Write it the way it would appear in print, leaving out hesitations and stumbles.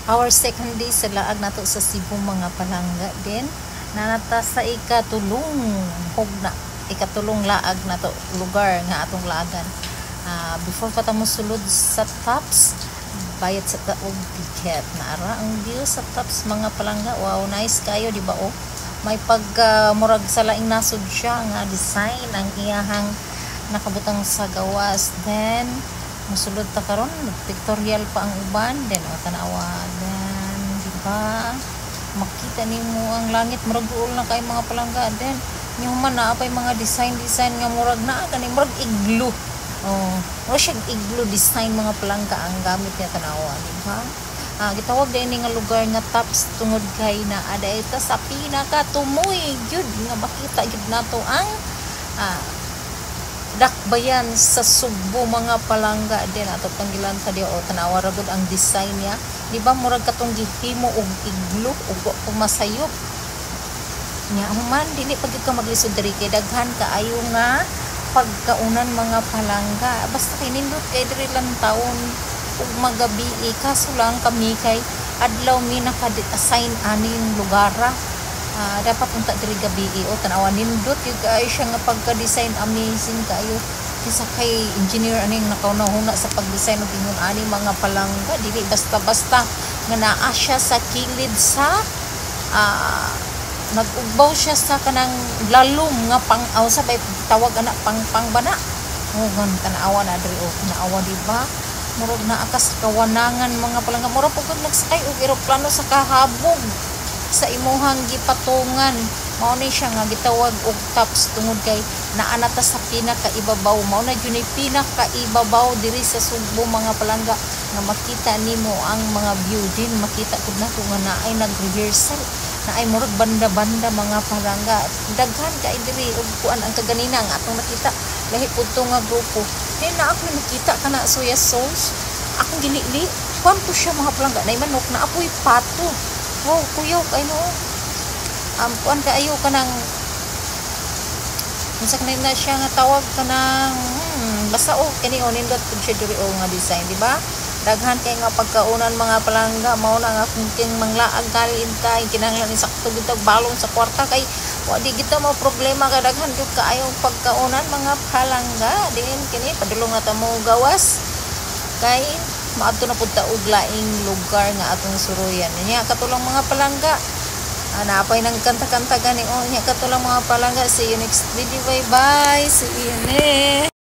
Our second day sa laag nato sa Cebu mga palangga din nanata sa ikatulong laag nato lugar nga atong laagan. Before pa ta mosulod sa tops, bayad sa taog ticket na ara ang view sa tops mga palangga. Wow, nice kayo di ba? May murag sa laing nasod siya nga design ang iyahang nakabutang sa gawas. Then musulod ta karon pictorial pa ang uban then tanawa then di ba makita nimo ang langit murag duol na kay mga palangga then yung man na apay mga design nga murag na kani murag iglo murag siya iglo design mga palangga ang gamit niya tanawa di ba. Gitawag din nga lugar nga tops tungod kay na ada ita sa pinaka tumoy gyud nga makita gyud nato ang dakbayan sa Sugbo mga palangga din ato panggilan sa dio tanawa ra gud ang design niya di ba murag katong gihimo og iglo ug pumasayop nya human dili pagid ka maglisod diri kay daghan kaayo nga pagkaunan mga palangga basta kay nindot kay diri lang taon ug magabi kaso lang kami kay adlaw mi naka-assign aning lugara. Dapat punta diri gabi tanawa nindot yung kaayo siya nga pagka-design amazing kaayo isa kay engineer aning nakauna-huna sa pag-design og ingon ani mga palangga dili basta-basta nga naa siya sa kilid sa nag-ugbaw siya sa kanang lalom nga pang-aw sa bay tawag ana pangbana ngan tanawa na diri tanawa di ba murag naa ka sa kawanangan mga palangga murag pugod nagsakay og eroplano sa kahabog sa imuhang gipatungan mao ni siya nga gitawag og tops tungod kay naa nata sa pinakaibabaw mao na gyud pinakaibabaw diri sa Sugbo mga palangga nga makita nimo ang mga view din makita pud nato nga naay nag-rehearsal naay murag banda-banda mga palangga daghan kay diri ug kuan ang kaganina nga atong nakita lahi pud to nga grupo din na ako nakita kana soya sauce akong gilili kuan po siya mga palangga nay manok na apoy pato. Wow, kuyaw kay no. Kuan kaayo kanang unsa kanay na siya nga tawag kanang basta kani nindot pud siya diri nga design, di ba? Daghan kay nga pagkaunan mga palangga mao na nga king manglaag kalin kay kinahanglan sakto gitag balon sa kwarta kay wa di kita mo problema kay daghan jud kaayo pagkaunan mga palangga din kini padulong na ta mo gawas kay maadto na pud ta og laing lugar nga atong suruyan nya katulong mga palangga napay nang kanta-kanta gani nya katulong mga palangga see you next video bye bye see you next